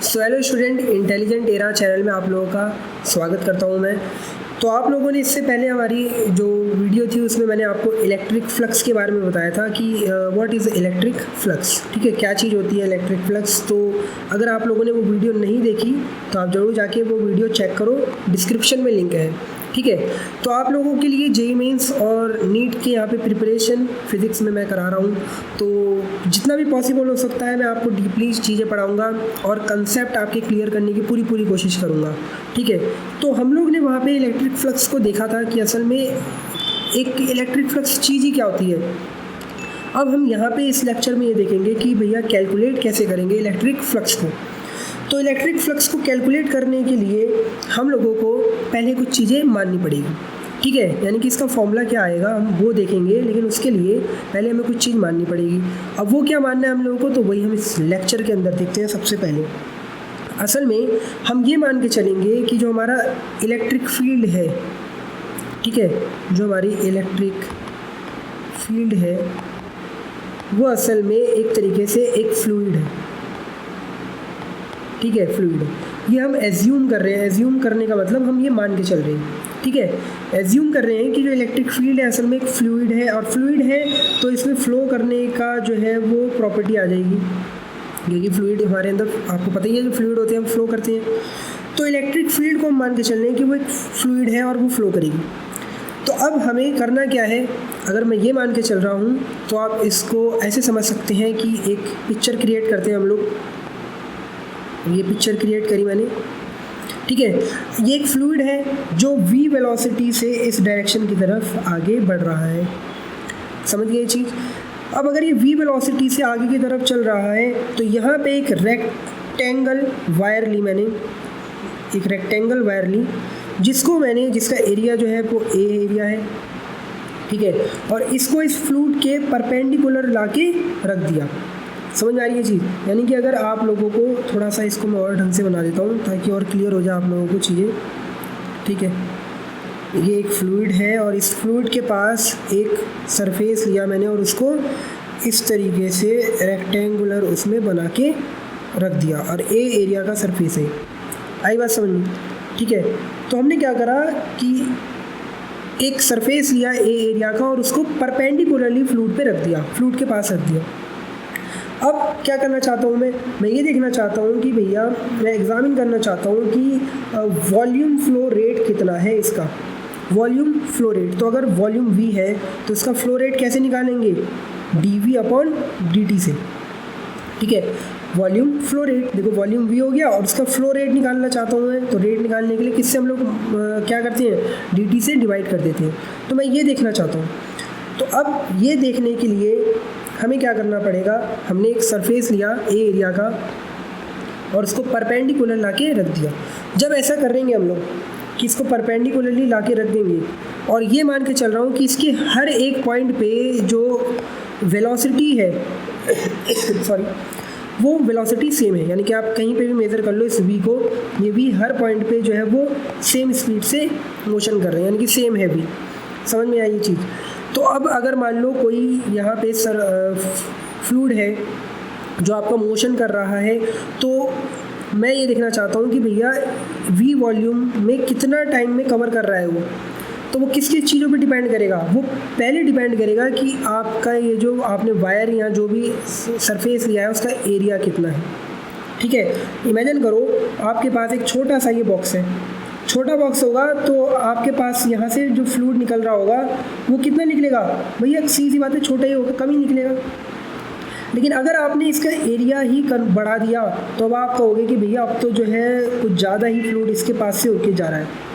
So hello student, intelligent era channel में आप लोगों का स्वागत करता हूं मैं। तो आप लोगों ने इससे पहले हमारी जो वीडियो थी उसमें मैंने आपको इलेक्ट्रिक फ्लक्स के बारे में बताया था कि व्हाट इज़ इलेक्ट्रिक फ्लक्स। ठीक है, क्या चीज़ होती है इलेक्ट्रिक फ्लक्स। तो अगर आप लोगों ने वो वीडियो नहीं देखी तो आप ज़रूर जाके वो वीडियो चेक करो, डिस्क्रिप्शन में लिंक है। ठीक है, तो आप लोगों के लिए जेईई मेंस और नीट के यहाँ पे प्रिपरेशन फिज़िक्स में मैं करा रहा हूँ। तो जितना भी पॉसिबल हो सकता है मैं आपको डीपली चीज़ें पढ़ाऊँगा और कंसेप्ट आपके क्लियर करने की पूरी कोशिश करूँगा। ठीक है, तो हम लोग ने वहाँ पे इलेक्ट्रिक फ्लक्स को देखा था कि असल में एक इलेक्ट्रिक फ्लक्स चीज़ ही क्या होती है। अब हम यहाँ पे इस लेक्चर में ये देखेंगे कि भैया कैलकुलेट कैसे करेंगे इलेक्ट्रिक फ्लक्स को। तो इलेक्ट्रिक फ्लक्स को कैलकुलेट करने के लिए हम लोगों को पहले कुछ चीज़ें माननी पड़ेगी। ठीक है, यानी कि इसका फॉर्मूला क्या आएगा हम वो देखेंगे, लेकिन उसके लिए पहले हमें कुछ चीज़ माननी पड़ेगी। अब वो क्या मानना है हम लोगों को, तो वही हम इस लेक्चर के अंदर देखते हैं। सबसे पहले असल में हम ये मान के चलेंगे कि जो हमारा इलेक्ट्रिक फील्ड है, ठीक है, जो हमारी इलेक्ट्रिक फील्ड है वो असल में एक तरीके से एक फ्लूइड है। ठीक है, फ्लूइड ये हम एज्यूम कर रहे हैं। एज्यूम करने का मतलब हम ये मान के चल रहे हैं। ठीक है, एज्यूम कर रहे हैं कि जो इलेक्ट्रिक फील्ड है असल में एक फ्लूइड है, और फ्लूइड है तो इसमें फ़्लो करने का जो है वो प्रॉपर्टी आ जाएगी, क्योंकि फ्लूइड हमारे अंदर आपको पता ही है जो फ्लूइड होते हैं हम फ्लो करते हैं। तो इलेक्ट्रिक फील्ड को हम मान के चल रहे हैं कि वो एक फ्लूइड है और वो फ्लो करेगी। तो अब हमें करना क्या है, अगर मैं ये मान के चल रहा हूँ तो आप इसको ऐसे समझ सकते हैं कि एक पिक्चर क्रिएट करते हैं हम लोग। ये पिक्चर क्रिएट करी मैंने। ठीक है, ये एक फ्लूइड है जो v वेलोसिटी से इस डायरेक्शन की तरफ आगे बढ़ रहा है। समझ गए ये चीज़। अब अगर ये v वेलोसिटी से आगे की तरफ चल रहा है तो यहाँ पे एक रेक्टेंगल वायर ली मैंने, एक रेक्टेंगल वायर ली जिसका एरिया जो है वो a एरिया है। ठीक है, और इसको इस फ्लूइड के परपेंडिकुलर लाके रख दिया। समझ में आ रही है चीज़। यानी कि अगर आप लोगों को थोड़ा सा इसको मैं और ढंग से बना देता हूँ ताकि और क्लियर हो जाए आप लोगों को चीज़ें। ठीक है, ये एक फ्लूइड है और इस फ्लूइड के पास एक सरफेस लिया मैंने और उसको इस तरीके से रेक्टेंगुलर उसमें बना के रख दिया, और ए एरिया का सरफेस है। आई बात समझ में। ठीक है, तो हमने क्या करा कि एक सरफेस लिया ए एरिया का और उसको परपेंडिकुलरली फ्लूइड पे रख दिया, फ्लूइड के पास रख दिया। अब क्या करना चाहता हूँ मैं ये देखना चाहता हूँ कि भैया मैं एग्जामिन करना चाहता हूँ कि वॉल्यूम फ्लो रेट कितना है इसका। वॉल्यूम फ्लो रेट, तो अगर वॉल्यूम v है तो इसका फ्लो रेट कैसे निकालेंगे, dv/dt से। ठीक है, वॉल्यूम फ्लो रेट, देखो वॉल्यूम v हो गया और उसका फ्लो रेट निकालना चाहता हूँ मैं। तो रेट निकालने के लिए किससे हम लोग क्या करते हैं, dt से डिवाइड कर देते हैं। तो मैं ये देखना चाहता हूँ। तो अब ये देखने के लिए हमें क्या करना पड़ेगा, हमने एक सरफेस लिया ए एरिया का और उसको परपेंडिकुलर लाके रख दिया। जब ऐसा करेंगे हम लोग कि इसको परपेंडिकुलरली लाके रख देंगे और ये मान के चल रहा हूँ कि इसके हर एक पॉइंट पे जो वेलोसिटी है सॉरी वो वेलोसिटी सेम है। यानी कि आप कहीं पे भी मेज़र कर लो इस v को, ये v हर पॉइंट पे जो है वो सेम स्पीड से मोशन कर रहे हैं, यानी कि सेम है v। समझ में आई ये चीज़। तो अब अगर मान लो कोई यहाँ पे फ्लूइड है जो आपका मोशन कर रहा है, तो मैं ये देखना चाहता हूँ कि भैया v वॉल्यूम में कितना टाइम में कवर कर रहा है वो। तो वो किस किस चीज़ों पे डिपेंड करेगा, वो पहले डिपेंड करेगा कि आपका ये जो आपने वायर या जो भी सरफेस लिया है उसका एरिया कितना है। ठीक है, इमेजिन करो आपके पास एक छोटा सा ये बॉक्स है, छोटा बॉक्स होगा तो आपके पास यहाँ से जो फ्लूइड निकल रहा होगा वो कितना निकलेगा, भैया सीधी बात है छोटा ही होगा, कम ही निकलेगा। लेकिन अगर आपने इसका एरिया ही बढ़ा दिया तो अब आप कहोगे कि भैया अब तो जो है कुछ ज़्यादा ही फ्लूइड इसके पास से होके जा रहा है।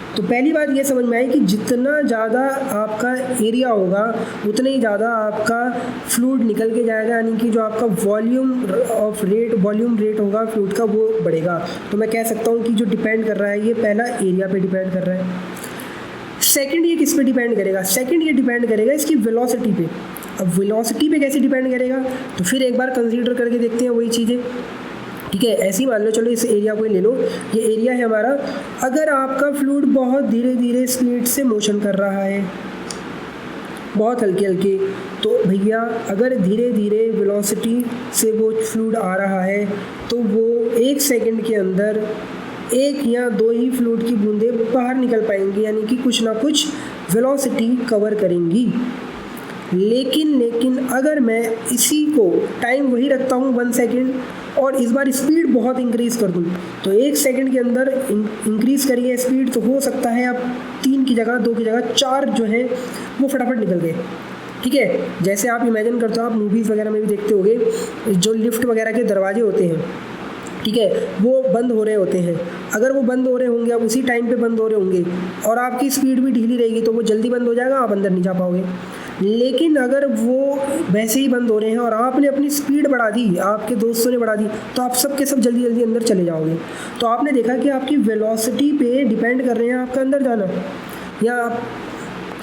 तो पहली बात ये समझ में आई कि जितना ज़्यादा आपका एरिया होगा उतना ही ज़्यादा आपका फ्लूइड निकल के जाएगा, यानी कि जो आपका वॉल्यूम रेट होगा फ्लूइड का वो बढ़ेगा। तो मैं कह सकता हूँ कि जो डिपेंड कर रहा है ये पहला एरिया पे डिपेंड कर रहा है। सेकंड ये किस पे डिपेंड करेगा, सेकंड ये डिपेंड करेगा इसकी वेलोसिटी पे। अब वेलोसिटी पे कैसे डिपेंड करेगा, तो फिर एक बार कंसीडर करके देखते हैं वही चीज़ें। ठीक है, ऐसे ही मान लो, चलो इस एरिया को ही ले लो, ये एरिया है हमारा। अगर आपका फ्लूइड बहुत धीरे धीरे स्पीड से मोशन कर रहा है, बहुत हल्के हल्के, तो भैया अगर धीरे धीरे वेलोसिटी से वो फ्लूइड आ रहा है तो वो 1 सेकंड के अंदर 1 या 2 ही फ्लूइड की बूंदें बाहर निकल पाएंगी, यानी कि कुछ ना कुछ वेलोसिटी कवर करेंगी। लेकिन अगर मैं इसी को टाइम वही रखता हूँ 1 सेकंड और इस बार स्पीड बहुत इंक्रीज़ कर दूँ, तो 1 सेकंड के अंदर इंक्रीज़ करिए स्पीड, तो हो सकता है आप 3 की जगह 2 की जगह 4 जो है वो फटाफट निकल गए। ठीक है, जैसे आप इमेजिन करते हो, आप मूवीज़ वगैरह में भी देखते होंगे, जो लिफ्ट वगैरह के दरवाजे होते हैं, ठीक है, वो बंद हो रहे होते हैं। अगर वो बंद हो रहे होंगे, आप उसी टाइम पे बंद हो रहे होंगे और आपकी स्पीड भी ढीली रहेगी, तो वो जल्दी बंद हो जाएगा, आप अंदर नहीं जा पाओगे। लेकिन अगर वो वैसे ही बंद हो रहे हैं और आपने अपनी स्पीड बढ़ा दी, आपके दोस्तों ने बढ़ा दी, तो आप सब के सब जल्दी जल्दी अंदर चले जाओगे। तो आपने देखा कि आपकी वेलोसिटी पे डिपेंड कर रहे हैं आपका अंदर जाना, या आप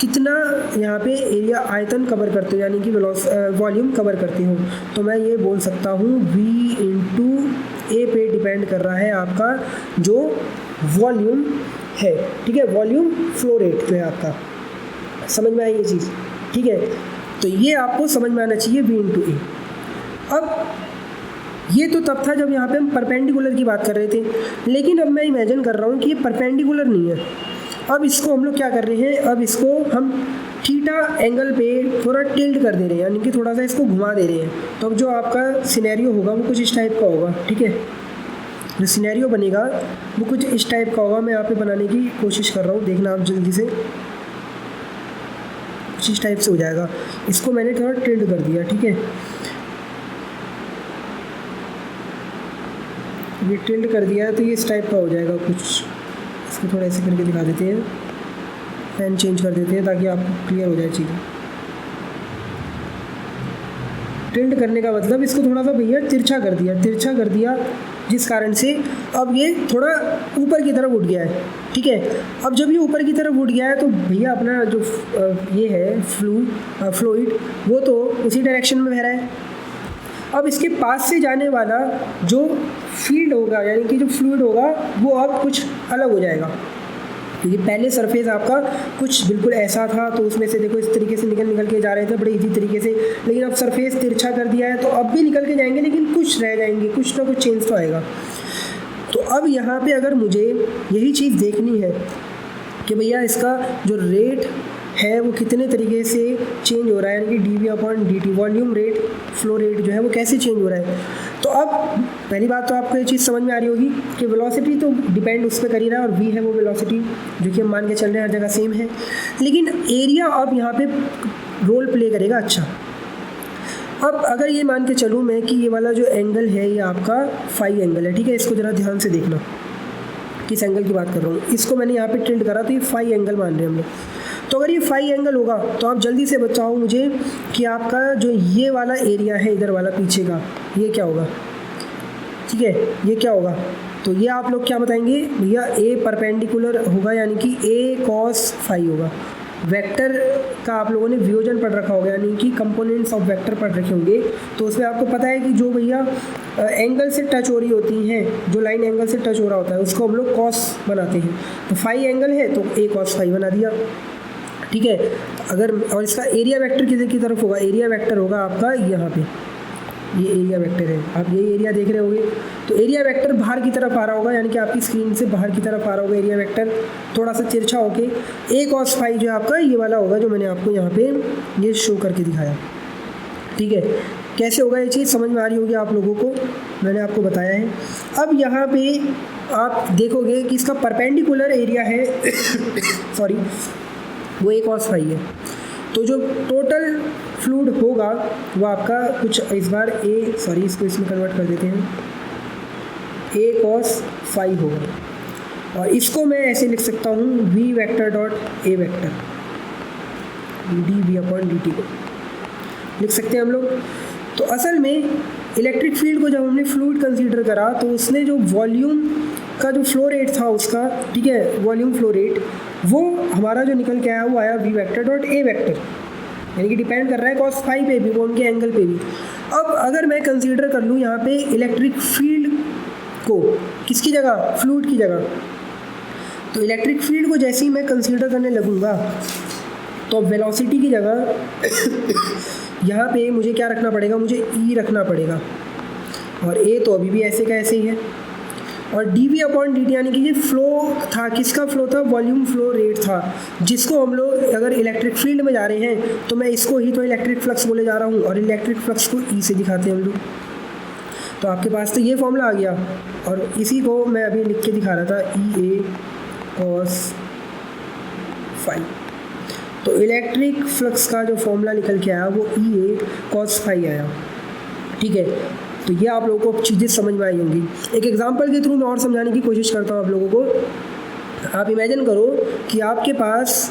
कितना यहाँ पे एरिया आयतन कवर करते हो, यानी कि वॉल्यूम कवर करते हो। तो मैं ये बोल सकता हूँ V/A पे डिपेंड कर रहा है आपका जो वॉल्यूम है। ठीक है, वॉल्यूम फ्लो रेट जो है आपका, समझ में आई ये चीज़? ठीक है, तो ये आपको समझ में आना चाहिए V/A। अब ये तो तब था जब यहाँ पे हम परपेंडिकुलर की बात कर रहे थे, लेकिन अब मैं इमेजिन कर रहा हूँ कि ये परपेंडिकुलर नहीं है। अब इसको हम लोग क्या कर रहे हैं, अब इसको हम थीटा एंगल पे थोड़ा टिल्ट कर दे रहे हैं, यानी कि थोड़ा सा इसको घुमा दे रहे हैं। तो अब जो आपका सिनेरियो होगा वो कुछ इस टाइप का होगा। ठीक है, जो सिनेरियो बनेगा वो कुछ इस टाइप का होगा। मैं यहाँ पे बनाने की कोशिश कर रहा हूँ, देखना आप जल्दी से, कुछ इस टाइप से हो जाएगा। इसको मैंने थोड़ा टिल्ट कर दिया। ठीक है, ये टिल्ट कर दिया तो ये इस टाइप का हो जाएगा कुछ। इसको थोड़ा ऐसे करके दिखा देते हैं, पेन चेंज कर देते हैं ताकि आपको क्लियर हो जाए चीज़ें। टिल्ट करने का मतलब इसको थोड़ा सा भैया तिरछा कर दिया, जिस कारण से अब ये थोड़ा ऊपर की तरफ उठ गया है। ठीक है, अब जब ये ऊपर की तरफ उठ गया है तो भैया अपना जो ये है फ्लूइड वो तो उसी डायरेक्शन में बह रहा है। अब इसके पास से जाने वाला जो फील्ड होगा, यानी कि जो फ्लूइड होगा, वो अब कुछ अलग हो जाएगा। क्योंकि पहले सरफेस आपका कुछ बिल्कुल ऐसा था, तो उसमें से देखो इस तरीके से निकल के जा रहे थे बड़े इजी तरीके से, लेकिन अब सरफेस तिरछा कर दिया है तो अब भी निकल के जाएंगे, लेकिन कुछ रह जाएंगे, कुछ ना कुछ चेंज तो आएगा। तो अब यहाँ पे अगर मुझे यही चीज़ देखनी है कि भैया इसका जो रेट है वो कितने तरीके से चेंज हो रहा है, यानी कि dV/dt volume rate, flow rate जो है वो कैसे चेंज हो रहा है। तो अब पहली बात तो आपको ये चीज़ समझ में आ रही होगी कि वेलोसिटी तो डिपेंड उस पर कर ही रहा है, और v है वो वेलोसिटी जो कि हम मान के चल रहे हैं हर जगह सेम है, लेकिन एरिया अब यहाँ पे रोल प्ले करेगा। अच्छा, अब अगर ये मान के चलूँ मैं कि ये वाला जो एंगल है ये आपका फाई एंगल है। ठीक है, इसको ज़रा ध्यान से देखना किस एंगल की बात कर रहा हूँ। इसको मैंने यहाँ पे टिल्ट करा तो ये फाई एंगल मान रहे हैं हम लोग। तो अगर ये फाई एंगल होगा तो आप जल्दी से बताओ मुझे कि आपका जो ये वाला एरिया है इधर वाला पीछे का, ये क्या होगा? ठीक है, ये क्या होगा? तो ये आप लोग क्या बताएंगे भैया? ए परपेंडिकुलर होगा, यानी कि ए कॉस फाई होगा। वेक्टर का आप लोगों ने वियोजन पढ़ रखा होगा, यानी कि कंपोनेंट्स ऑफ वेक्टर पढ़ रखे होंगे। तो उसमें आपको पता है कि जो भैया एंगल से टच हो रही होती हैं, जो लाइन एंगल से टच हो रहा होता है उसको हम लोग कॉस बनाते हैं। तो फाई एंगल है तो ए कॉस फाई बना दिया। ठीक है, अगर और इसका एरिया वेक्टर किधर की तरफ होगा? एरिया वेक्टर होगा आपका यहाँ पे, ये एरिया वेक्टर है, आप ये एरिया देख रहे होंगे। तो एरिया वेक्टर बाहर की तरफ आ रहा होगा, यानी कि आपकी स्क्रीन से बाहर की तरफ आ रहा होगा एरिया वेक्टर, थोड़ा सा तिरछा होके। ए कॉस फाई जो है आपका ये वाला होगा, जो मैंने आपको यहाँ पे ये शो करके दिखाया। ठीक है, कैसे होगा ये चीज़ समझ में आ रही होगी आप लोगों को, मैंने आपको बताया है। अब यहाँ पे आप देखोगे कि इसका परपेंडिकुलर एरिया है सॉरी, वो ए कॉस फाई है। तो जो टोटल फ्लूइड होगा वो आपका कुछ इस बार इसको इसमें कन्वर्ट कर देते हैं, ए कॉस फाई होगा। और इसको मैं ऐसे लिख सकता हूँ v vector dot A vector, dV/dt को लिख सकते हैं हम लोग। तो असल में इलेक्ट्रिक फील्ड को जब हमने फ्लूइड कंसीडर करा तो उसने जो वॉल्यूम का जो फ्लो रेट था उसका, ठीक है, वॉल्यूम फ्लो रेट, वो हमारा जो निकल के आया वो आया v vector dot A vector, यानी कि डिपेंड कर रहा है कॉस फाई पे भी, वो उनके एंगल पे भी। अब अगर मैं कंसीडर कर लूँ यहाँ पे इलेक्ट्रिक फील्ड को, किसकी जगह? फ्लूइड की जगह। तो इलेक्ट्रिक फील्ड को जैसे ही मैं कंसीडर करने लगूँगा तो वेलोसिटी की जगह यहाँ पे मुझे क्या रखना पड़ेगा? मुझे ई रखना पड़ेगा। और ए तो अभी भी ऐसे का ऐसे ही है। और dv अपॉन dt यानी कि ये फ्लो था, किसका फ्लो था, वॉल्यूम फ्लो रेट था, जिसको हम लोग अगर इलेक्ट्रिक फील्ड में जा रहे हैं तो मैं इसको ही तो इलेक्ट्रिक फ्लक्स बोले जा रहा हूँ, और इलेक्ट्रिक फ्लक्स को ई से दिखाते हैं हम लोग। तो आपके पास तो ये फॉर्मूला आ गया, और इसी को मैं अभी लिख के दिखा रहा था, ई ए कॉस फाई। तो इलेक्ट्रिक फ्लक्स का जो फॉर्मूला निकल के आया वो ई ए कॉस फाई आया। ठीक है, तो ये आप लोगों को चीज़ें समझ में आई होंगी। एक एग्जांपल के थ्रू मैं और समझाने की कोशिश करता हूँ आप लोगों को। आप इमेजिन करो कि आपके पास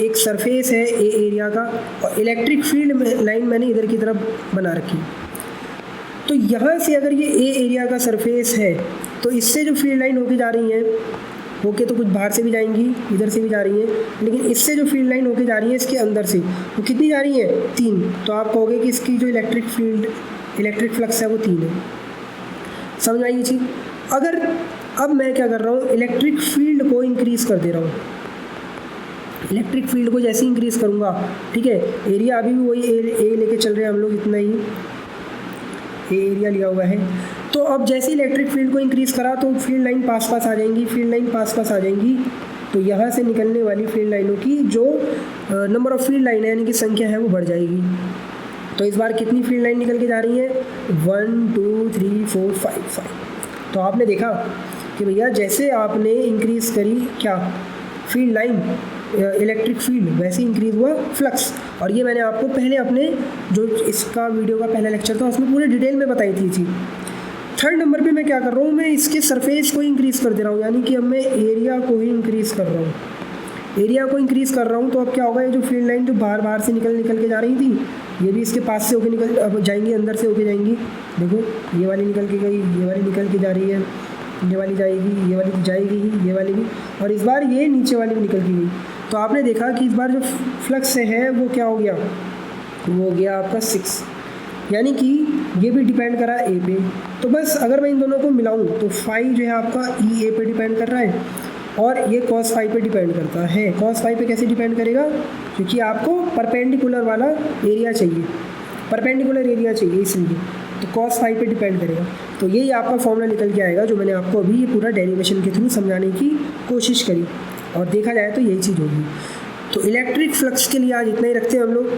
एक सरफेस है ए एरिया का, और इलेक्ट्रिक फील्ड में लाइन मैंने इधर की तरफ बना रखी। तो यहाँ से अगर ये ए एरिया का सरफेस है तो इससे जो फील्ड लाइन होके जा रही है, होके तो कुछ बाहर से भी जाएंगी, इधर से भी जा रही है, लेकिन इससे जो फील्ड लाइन होके जा रही है इसके अंदर से, वो कितनी जा रही है, 3। तो आप कहोगे कि इसकी जो इलेक्ट्रिक फ्लक्स है वो 3 है। समझ आई ये चीज़। अगर अब मैं क्या कर रहा हूँ, इलेक्ट्रिक फील्ड को इंक्रीज़ कर दे रहा हूँ। इलेक्ट्रिक फील्ड को जैसे इंक्रीज़ करूँगा, ठीक है, एरिया अभी भी वही ए लेके चल रहे हैं हम लोग, इतना ही ए एरिया लिया हुआ है। तो अब जैसे इलेक्ट्रिक फील्ड को इंक्रीज़ करा तो फील्ड लाइन पास पास आ जाएंगी, फील्ड लाइन पास पास आ जाएंगी। तो यहाँ से निकलने वाली फील्ड लाइनों की जो नंबर ऑफ़ फील्ड लाइन है यानी कि संख्या है वो बढ़ जाएगी। तो इस बार कितनी फील्ड लाइन निकल के जा रही है, 1 2 3 4 5। तो आपने देखा कि भैया जैसे आपने इंक्रीज़ करी क्या फील्ड लाइन, इलेक्ट्रिक फील्ड, वैसे इंक्रीज़ हुआ फ्लक्स। और ये मैंने आपको पहले अपने जो इसका वीडियो का पहला लेक्चर था उसमें पूरे डिटेल में बताई थी चीज़। थर्ड नंबर पे मैं क्या कर रहा हूँ, मैं इसके सरफेस को इंक्रीज़ कर दे रहा हूँ, यानी कि अब मैं एरिया को ही इंक्रीज़ कर रहा हूँ। एरिया को इंक्रीज़ कर रहा हूँ तो अब क्या होगा, ये जो फील्ड लाइन जो बाहर से निकल के जा रही थी, ये भी इसके पास से होके निकल जाएंगी, अंदर से होके जाएंगी। देखो ये वाली निकल के गई, ये वाली निकल के जा रही है, ये वाली जाएगी, ये वाली जाएगी ही, ये वाली भी, और इस बार ये नीचे वाली भी निकल के गई। तो आपने देखा कि इस बार जो फ्लक्स है वो क्या हो गया, वो हो गया आपका 6, यानी कि ये भी डिपेंड करा ए पे। तो बस अगर मैं इन दोनों को मिलाऊं तो फाई जो है आपका ई ए पे डिपेंड कर रहा है, और ये कॉस फाई पे डिपेंड करता है। कॉस फाई पे कैसे डिपेंड करेगा, क्योंकि आपको परपेंडिकुलर वाला एरिया चाहिए, परपेंडिकुलर एरिया चाहिए, इसलिए तो कॉस फाई पे डिपेंड करेगा। तो यही आपका फॉर्मूला निकल के आएगा जो मैंने आपको अभी ये पूरा डेरिवेशन के थ्रू समझाने की कोशिश करी, और देखा जाए तो यही चीज़ होगी। तो इलेक्ट्रिक फ्लक्स के लिए आज इतना ही रखते हैं हम लोग।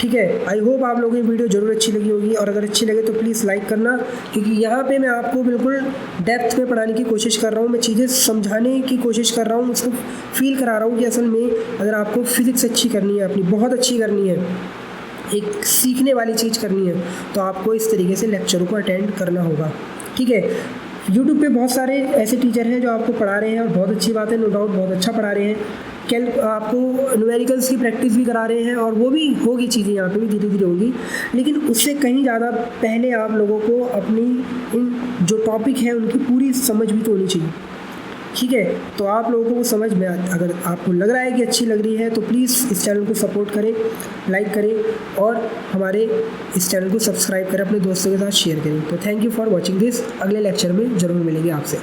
ठीक है, आई होप आप लोगों की वीडियो ज़रूर अच्छी लगी होगी, और अगर अच्छी लगे तो प्लीज़ लाइक करना, क्योंकि यहाँ पे मैं आपको बिल्कुल डेप्थ में पढ़ाने की कोशिश कर रहा हूँ, मैं चीज़ें समझाने की कोशिश कर रहा हूँ, उसको फील करा रहा हूँ कि असल में अगर आपको फिज़िक्स अच्छी करनी है, अपनी बहुत अच्छी करनी है, एक सीखने वाली चीज़ करनी है, तो आपको इस तरीके से लेक्चरों को अटेंड करना होगा। ठीक है, यूट्यूब पे बहुत सारे ऐसे टीचर हैं जो आपको पढ़ा रहे हैं, और बहुत अच्छी बात है, नो डाउट बहुत अच्छा पढ़ा रहे हैं। आपको न्यूमेरिकल्स की प्रैक्टिस भी करा रहे हैं, और वो भी होगी चीज़ें यहाँ पे भी धीरे धीरे होगी, लेकिन उससे कहीं ज़्यादा पहले आप लोगों को अपनी इन जो टॉपिक है उनकी पूरी समझ भी तो होनी चाहिए। ठीक है, तो आप लोगों को समझ में अगर आपको लग रहा है कि अच्छी लग रही है तो प्लीज़ इस चैनल को सपोर्ट करें, लाइक करें, और हमारे इस चैनल को सब्सक्राइब करें, अपने दोस्तों के साथ शेयर करें। तो thank you for watching this. अगले लेक्चर में ज़रूर मिलेंगे आपसे।